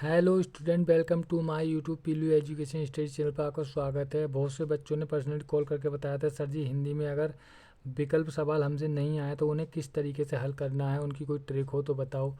Hello student, welcome to my YouTube Pilu education study channel पर आपका स्वागत है। बहुत से बच्चों ने पर्सनली कॉल करके बताया था, सर जी हिंदी में अगर विकल्प सवाल हमसे नहीं आए तो उन्हें किस तरीके से हल करना है, उनकी कोई ट्रिक हो तो बताओ।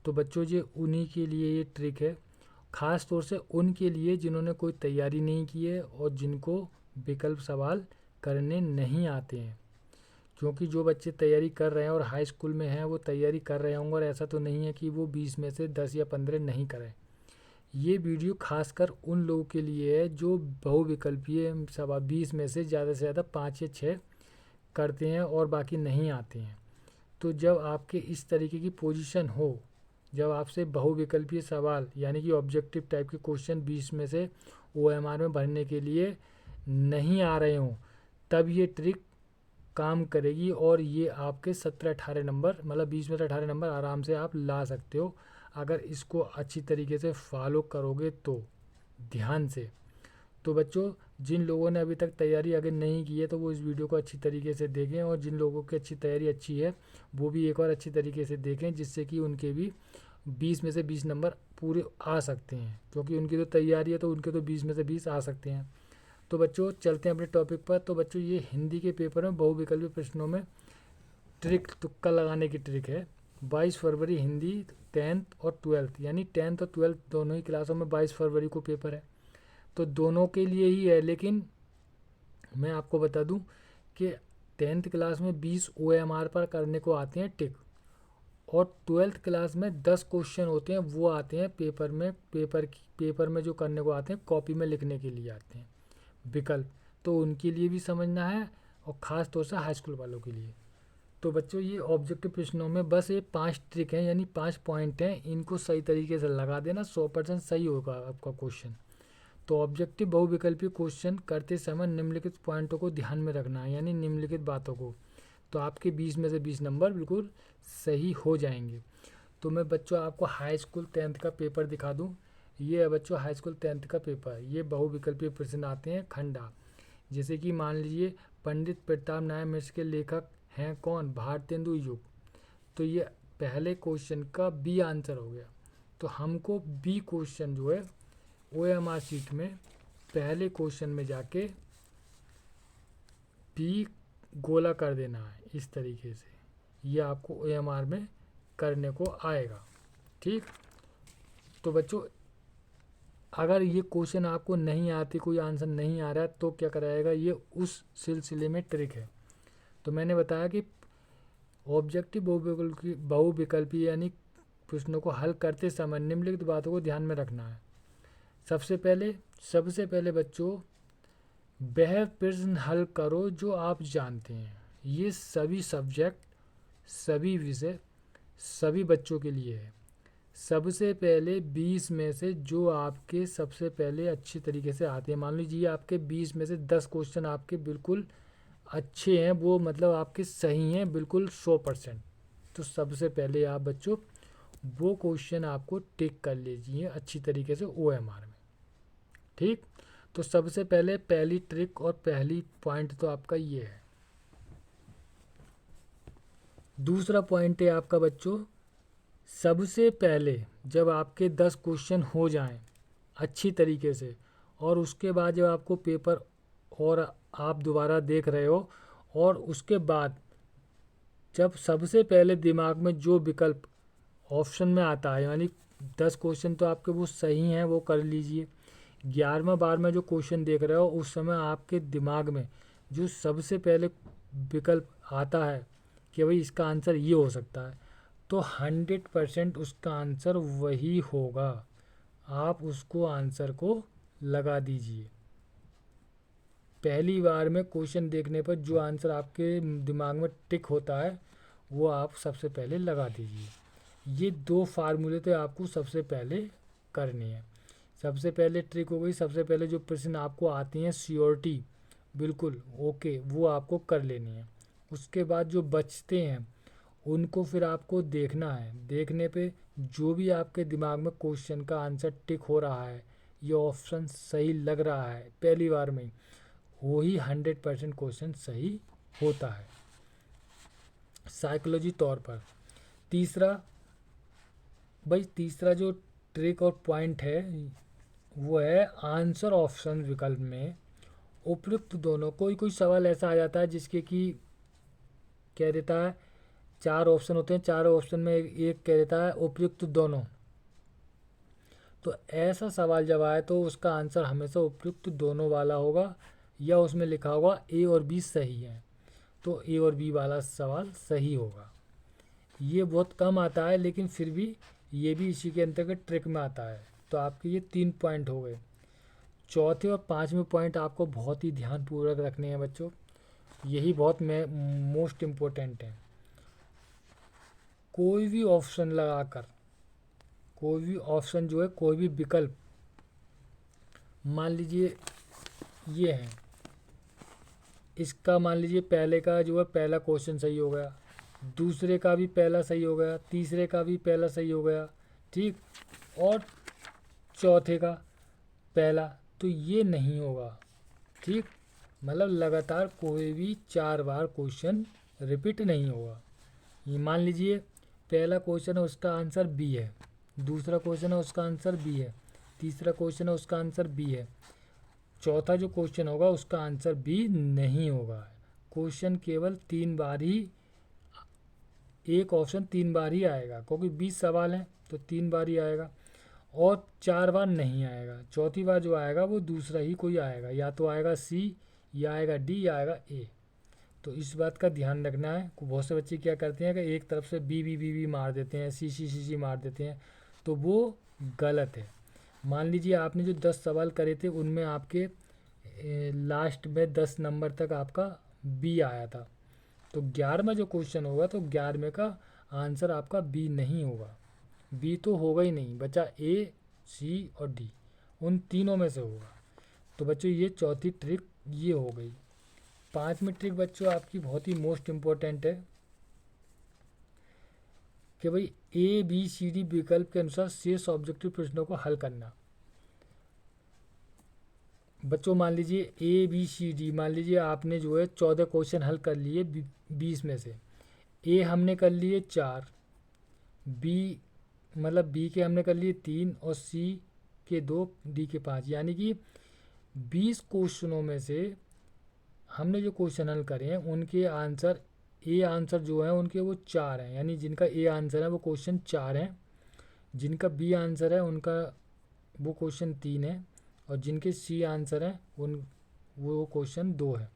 तो बच्चों ये उन्हीं के लिए ये ट्रिक है, ख़ास तौर से उनके लिए जिन्होंने कोई तैयारी नहीं की है और जिनको विकल्प सवाल करने नहीं आते हैं। क्योंकि जो बच्चे तैयारी कर रहे हैं और हाई स्कूल में हैं वो तैयारी कर रहे होंगे, और ऐसा तो नहीं है कि वो 20 में से 10 या 15 नहीं करें। ये वीडियो खासकर उन लोगों के लिए है जो बहुविकल्पीय सवाल 20 में से ज़्यादा 5 या 6 करते हैं और बाकी नहीं आते हैं। तो जब आपके इस तरीके की पोजीशन हो, जब आपसे बहुविकल्पीय सवाल यानी कि ऑब्जेक्टिव टाइप के क्वेश्चन 20 में से OMR में भरने के लिए नहीं आ रहे हों, तब ये ट्रिक काम करेगी और ये आपके 17-18 नंबर, मतलब 20 में से 18 नंबर आराम से आप ला सकते हो अगर इसको अच्छी तरीके से फॉलो करोगे तो, ध्यान से। तो बच्चों, जिन लोगों ने अभी तक तैयारी अगर नहीं की है तो वो इस वीडियो को अच्छी तरीके से देखें, और जिन लोगों की अच्छी तैयारी अच्छी है वो भी एक और अच्छी तरीके से देखें, जिससे कि उनके भी 20 में से 20 नंबर पूरे आ सकते हैं। क्योंकि उनकी तो तैयारी है तो उनके तो 20 में से 20 आ सकते हैं। तो बच्चों चलते हैं अपने टॉपिक पर। तो बच्चों, ये हिंदी के पेपर में बहुविकल्पी प्रश्नों में ट्रिक, तुक्का लगाने की ट्रिक है। 22 फरवरी हिंदी 10th और 12th, यानी 10th और 12th दोनों ही क्लासों में 22 फरवरी को पेपर है। तो दोनों के लिए ही है, लेकिन मैं आपको बता दूं कि 10th क्लास में 20 OMR पर करने को आते हैं टिक, और 12th क्लास में 10 क्वेश्चन होते हैं, वो आते हैं पेपर में जो करने को आते हैं, कॉपी में लिखने के लिए आते हैं विकल्प। तो उनके लिए भी समझना है, और ख़ास तौर से हाई स्कूल वालों के लिए। तो बच्चों, ये ऑब्जेक्टिव प्रश्नों में बस ये 5 ट्रिक हैं, यानी 5 पॉइंट हैं, इनको सही तरीके से लगा देना, 100% सही होगा आपका क्वेश्चन। तो ऑब्जेक्टिव बहुविकल्पी क्वेश्चन करते समय निम्नलिखित पॉइंटों को ध्यान में रखना है, यानी निम्नलिखित बातों को, तो आपके 20 में से 20 नंबर बिल्कुल सही हो जाएंगे। तो मैं बच्चों आपको हाई स्कूल 10th का पेपर दिखा दूँ। ये है बच्चों हाई स्कूल 10th का पेपर। ये बहुविकल्पीय प्रश्न आते हैं खंडा, जैसे कि मान लीजिए पंडित प्रताप नारायण मिश्र के लेखक हैं कौन? भारतेंदु युग। तो ये पहले क्वेश्चन का बी आंसर हो गया। तो हमको बी क्वेश्चन जो है OMR शीट में पहले क्वेश्चन में जाके बी गोला कर देना है इस तरीके से, ये आपको OMR में करने को आएगा। ठीक। तो बच्चों, अगर ये क्वेश्चन आपको नहीं आती, कोई आंसर नहीं आ रहा है, तो क्या कराएगा, ये उस सिलसिले में ट्रिक है। तो मैंने बताया कि ऑब्जेक्टिव बहुविकल्पी यानी प्रश्नों को हल करते समय निम्नलिखित बातों को ध्यान में रखना है। सबसे पहले बच्चों, वह प्रश्न हल करो जो आप जानते हैं। ये सभी सब्जेक्ट, सभी विषय, सभी बच्चों के लिए है। सबसे पहले 20 में से जो आपके सबसे पहले अच्छी तरीके से आते हैं, मान लीजिए आपके 20 में से 10 क्वेश्चन आपके बिल्कुल अच्छे हैं, वो मतलब आपके सही हैं बिल्कुल 100%। तो सबसे पहले आप बच्चों वो क्वेश्चन आपको टिक कर लीजिए अच्छी तरीके से OMR में। ठीक। तो सबसे पहले पहली ट्रिक और पहली पॉइंट तो आपका ये है। दूसरा पॉइंट है आपका बच्चों, सबसे पहले जब आपके 10 क्वेश्चन हो जाएं अच्छी तरीके से, और उसके बाद जब आपको पेपर और आप दोबारा देख रहे हो, और उसके बाद जब सबसे पहले दिमाग में जो विकल्प ऑप्शन में आता है, यानी 10 क्वेश्चन तो आपके वो सही हैं, वो कर लीजिए। 11वां 12वां जो क्वेश्चन देख रहे हो, उस समय आपके दिमाग में जो सबसे पहले विकल्प आता है कि भाई इसका आंसर ये हो सकता है, तो 100% उसका आंसर वही होगा। आप उसको आंसर को लगा दीजिए। पहली बार में क्वेश्चन देखने पर जो आंसर आपके दिमाग में टिक होता है वो आप सबसे पहले लगा दीजिए। ये 2 फार्मूले तो आपको सबसे पहले करने हैं। सबसे पहले ट्रिक हो गई, सबसे पहले जो प्रश्न आपको आते हैं श्योरिटी बिल्कुल ओके, वो आपको कर लेनी है। उसके बाद जो बचते हैं उनको फिर आपको देखना है। देखने पे जो भी आपके दिमाग में क्वेश्चन का आंसर टिक हो रहा है, ये ऑप्शन सही लग रहा है पहली बार में, वही 100% क्वेश्चन सही होता है साइकोलॉजी तौर पर। तीसरा जो ट्रिक और पॉइंट है वो है आंसर ऑप्शन विकल्प में उपयुक्त दोनों। कोई कोई सवाल ऐसा आ जाता है जिसके कि कह देता है 4 ऑप्शन होते हैं, चारों ऑप्शन में एक कह देता है उपयुक्त दोनों। तो ऐसा सवाल जब आए तो उसका आंसर हमेशा उपयुक्त दोनों वाला होगा, या उसमें लिखा होगा ए और बी सही है, तो ए और बी वाला सवाल सही होगा। ये बहुत कम आता है लेकिन फिर भी ये भी इसी के अंतर्गत ट्रिक में आता है। तो आपके ये 3 पॉइंट हो गए। चौथे और 5वें पॉइंट आपको बहुत ही ध्यानपूर्वक रखने हैं बच्चों, यही बहुत मोस्ट इम्पोर्टेंट है। कोई भी ऑप्शन लगाकर, कोई भी ऑप्शन जो है, कोई भी विकल्प, मान लीजिए ये है, इसका मान लीजिए पहले का जो है पहला क्वेश्चन सही हो गया, दूसरे का भी पहला सही हो गया, तीसरे का भी पहला सही हो गया, ठीक, और चौथे का पहला, तो ये नहीं होगा, ठीक। मतलब लगातार कोई भी 4 बार क्वेश्चन रिपीट नहीं होगा। ये मान लीजिए पहला क्वेश्चन है उसका आंसर बी है, दूसरा क्वेश्चन है उसका आंसर बी है, तीसरा क्वेश्चन है उसका आंसर बी है, चौथा जो क्वेश्चन होगा उसका आंसर बी नहीं होगा। क्वेश्चन केवल 3 बार ही, एक ऑप्शन 3 बार ही आएगा, क्योंकि 20 सवाल हैं तो 3 बार ही आएगा, और 4 बार नहीं आएगा। चौथी बार जो आएगा वो दूसरा ही कोई आएगा, या तो आएगा सी, या आएगा डी, या आएगा ए। तो इस बात का ध्यान रखना है। बहुत से बच्चे क्या करते हैं कि एक तरफ से बी मार देते हैं, सी मार देते हैं, तो वो गलत है। मान लीजिए आपने जो 10 सवाल करे थे उनमें आपके लास्ट में 10 नंबर तक आपका बी आया था, तो 11वां जो क्वेश्चन होगा तो 11वें का आंसर आपका बी नहीं होगा। बी तो होगा ही नहीं, बचा ए, सी और डी, उन तीनों में से होगा। तो बच्चों ये चौथी ट्रिक ये हो गई। 5वीं ट्रिक बच्चों आपकी बहुत ही मोस्ट इम्पोर्टेंट है कि भाई ए बी सी डी विकल्प के अनुसार शेष ऑब्जेक्टिव प्रश्नों को हल करना। बच्चों मान लीजिए ए बी सी डी, मान लीजिए आपने जो है 14 क्वेश्चन हल कर लिए 20 में से। ए हमने कर लिए 4, बी मतलब बी के हमने कर लिए 3, और सी के 2, डी के 5, यानी कि 20 क्वेश्चनों में से हमने जो क्वेश्चन हल करे हैं उनके आंसर, ए आंसर जो है उनके वो 4 हैं, यानी जिनका ए आंसर है वो क्वेश्चन 4 हैं, जिनका बी आंसर है उनका वो क्वेश्चन 3 है, और जिनके सी आंसर हैं उन वो क्वेश्चन 2 है।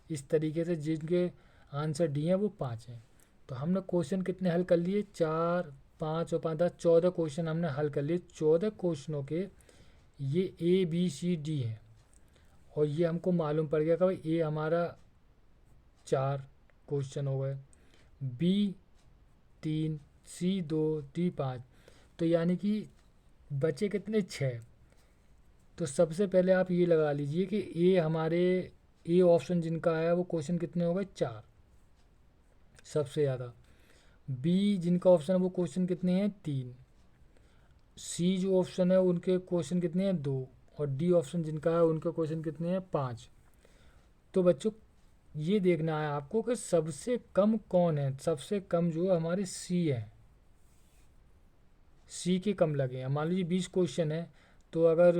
इस तरीके से जिनके आंसर डी हैं वो 5 हैं। तो हमने क्वेश्चन कितने हल कर लिए, 4, 5 और 5 10, 14 क्वेश्चन हमने हल कर लिए। 14 क्वेश्चनों के ये ए बी सी डी हैं, और ये हमको मालूम पड़ गया कि भाई ए हमारा 4 क्वेश्चन हो गए, बी 3, सी 2, डी 5, तो यानी कि बचे कितने, 6। तो सबसे पहले आप ये लगा लीजिए कि ए हमारे, ए ऑप्शन जिनका आया वो क्वेश्चन कितने हो गए, 4 सबसे ज़्यादा। बी जिनका ऑप्शन है वो क्वेश्चन कितने हैं, 3। सी जो ऑप्शन है उनके क्वेश्चन कितने हैं, 2, और डी ऑप्शन जिनका है उनके क्वेश्चन कितने हैं, 5। तो बच्चों ये देखना है आपको कि सबसे कम कौन है। सबसे कम जो हमारे सी है, सी के कम लगे हैं। मान लीजिए 20 क्वेश्चन है, तो अगर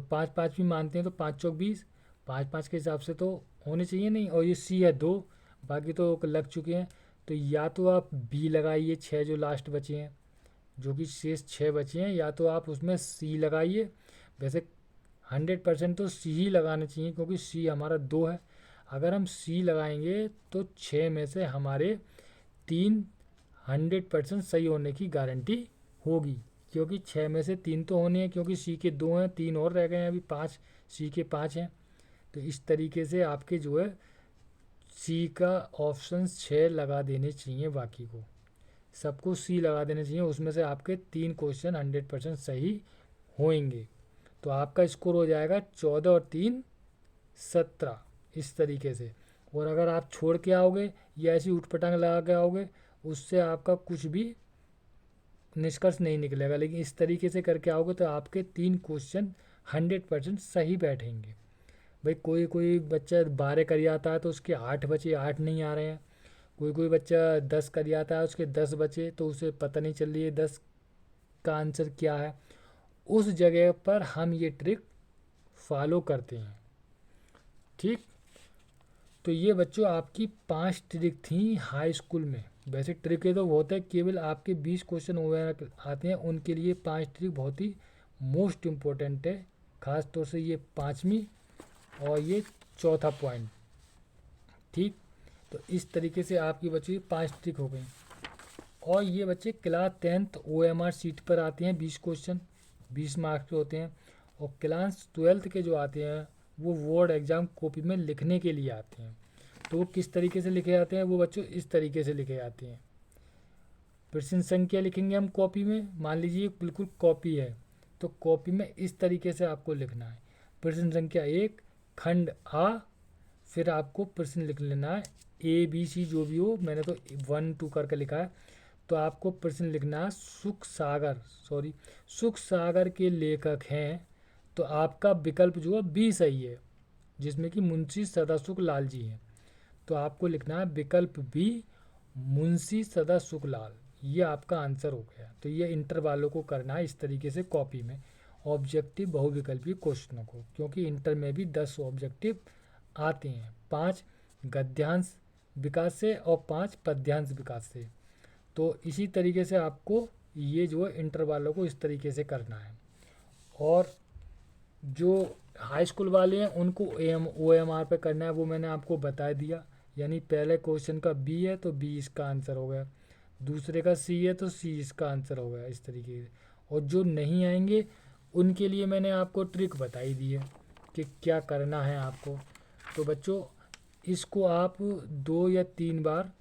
5 भी मानते हैं तो 5 चौक 20, 5 के हिसाब से तो होने चाहिए नहीं, और ये सी है 2, बाकी तो लग चुके हैं। तो या तो आप बी लगाइए 6 जो लास्ट बचे हैं, जो कि शेष 6 बचे हैं, या तो आप उसमें सी लगाइए। वैसे 100% तो सी ही लगाना चाहिए, क्योंकि सी हमारा 2 है। अगर हम सी लगाएंगे तो 6 में से हमारे 3 100% सही होने की गारंटी होगी, क्योंकि 6 में से 3 तो होने हैं, क्योंकि सी के 2 हैं, 3 और रह गए हैं अभी, 5 सी के 5 हैं। तो इस तरीके से आपके जो है सी का ऑप्शन 6 लगा देने चाहिए, बाकी को सबको सी लगा देने चाहिए। उसमें से आपके 3 क्वेश्चन 100% सही होंगे। तो आपका स्कोर हो जाएगा 14 और 3 17, इस तरीके से। और अगर आप छोड़ के आओगे या ऐसी उठपटांग लगा के आओगे, उससे आपका कुछ भी निष्कर्ष नहीं निकलेगा। लेकिन इस तरीके से करके आओगे तो आपके 3 क्वेश्चन 100% सही बैठेंगे। भाई कोई कोई बच्चा 12 कर आता है तो उसके 8 बचे, 8 नहीं आ रहे हैं। कोई कोई बच्चा 10 कर आता है उसके 10 बचे, तो उसे पता नहीं चल रही है 10 का आंसर क्या है। उस जगह पर हम ये ट्रिक फॉलो करते हैं। ठीक, तो ये बच्चों आपकी 5 ट्रिक थी हाई स्कूल में। वैसे ट्रिक है तो बहुत है, केवल आपके 20 क्वेश्चन वगैरह आते हैं उनके लिए 5 ट्रिक बहुत ही मोस्ट इम्पोर्टेंट है। ख़ास तौर से ये 5वीं और ये चौथा पॉइंट। ठीक, तो इस तरीके से आपकी बच्चों की 5 ट्रिक हो गई। और ये बच्चे क्लास 10th OMR सीट पर आते हैं 20 क्वेश्चन, 20 मार्क्स के होते हैं। और क्लास 12th के जो आते हैं वो बोर्ड एग्ज़ाम कॉपी में लिखने के लिए आते हैं। तो वो किस तरीके से लिखे जाते हैं, वो बच्चों इस तरीके से लिखे जाते हैं। प्रश्न संख्या लिखेंगे हम कॉपी में, मान लीजिए बिल्कुल कॉपी है तो कॉपी में इस तरीके से आपको लिखना है। प्रश्न संख्या 1 खंड आ, फिर आपको प्रश्न लिख लेना है ABC जो भी हो, मैंने तो 1 2 करके लिखा है। तो आपको प्रश्न लिखना है सुख सागर के लेखक हैं, तो आपका विकल्प जो है बी सही है, जिसमें कि मुंशी सदासुख लाल जी हैं। तो आपको लिखना है विकल्प बी मुंशी सदासुख लाल, ये आपका आंसर हो गया। तो ये इंटर वालों को करना है इस तरीके से कॉपी में ऑब्जेक्टिव बहुविकल्पी क्वेश्चनों को, क्योंकि इंटर में भी 10 ऑब्जेक्टिव आते हैं, 5 गद्यांश विकास से और 5 पद्यांश विकास से। तो इसी तरीके से आपको ये जो है इंटर वालों को इस तरीके से करना है। और जो हाई स्कूल वाले हैं उनको OMR पे करना है, वो मैंने आपको बता दिया। यानी पहले क्वेश्चन का बी है तो बी इसका आंसर हो गया, दूसरे का सी है तो सी इसका आंसर हो गया, इस तरीके से। और जो नहीं आएंगे उनके लिए मैंने आपको ट्रिक बताई दी है कि क्या करना है आपको। तो बच्चों इसको आप 2 या 3 बार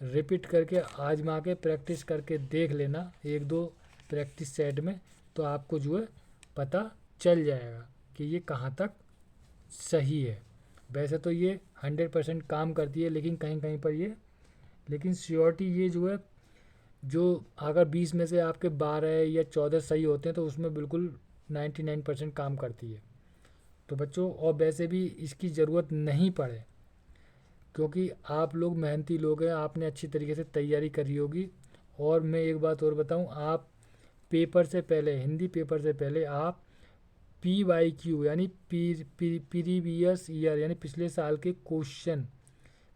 रिपीट करके आजमा के प्रैक्टिस करके देख लेना, 1-2 प्रैक्टिस सेट में, तो आपको जो है पता चल जाएगा कि ये कहाँ तक सही है। वैसे तो ये 100% काम करती है, लेकिन कहीं कहीं पर ये, लेकिन श्योरिटी ये जो है, जो अगर 20 में से आपके 12 या 14 सही होते हैं तो उसमें बिल्कुल 99% काम करती है। तो बच्चों और वैसे भी इसकी ज़रूरत नहीं पड़े, क्योंकि आप लोग मेहनती लोग हैं, आपने अच्छी तरीके से तैयारी करी होगी। और मैं एक बात और बताऊं, आप पेपर से पहले, हिंदी पेपर से पहले आप PYQ यानी प्रीवियस ईयर यानी पिछले साल के क्वेश्चन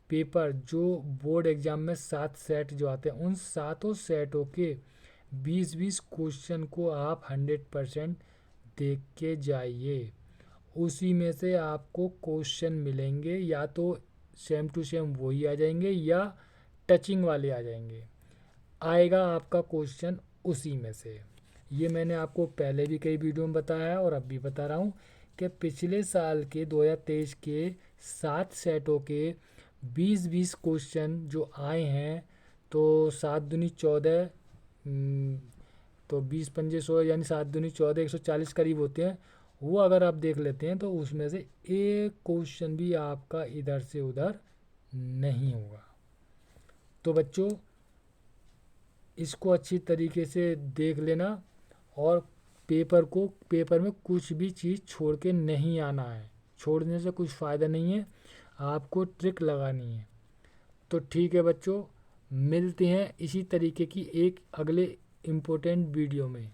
पेपर जो बोर्ड एग्जाम में 7 सेट जो आते हैं, उन 7 सेटों के 20-20 क्वेश्चन को आप 100% देख के जाइए। उसी में से आपको क्वेश्चन मिलेंगे, या तो सेम टू सेम वही आ जाएंगे या टचिंग वाले आ जाएंगे, आएगा आपका क्वेश्चन उसी में से। ये मैंने आपको पहले भी कई वीडियो में बताया है और अब भी बता रहा हूँ कि पिछले साल के 2023 के 7 सेटों के 20-20 क्वेश्चन जो आए हैं, तो 7 दूनी 14, तो 20 पंजे 100 यानी 7 दूनी 14, 140 करीब होते हैं। वो अगर आप देख लेते हैं तो उसमें से एक क्वेश्चन भी आपका इधर से उधर नहीं होगा। तो बच्चों इसको अच्छी तरीके से देख लेना, और पेपर में कुछ भी चीज़ छोड़ के नहीं आना है, छोड़ने से कुछ फ़ायदा नहीं है, आपको ट्रिक लगानी है। तो ठीक है बच्चों, मिलते हैं इसी तरीके की एक अगले इम्पोर्टेंट वीडियो में।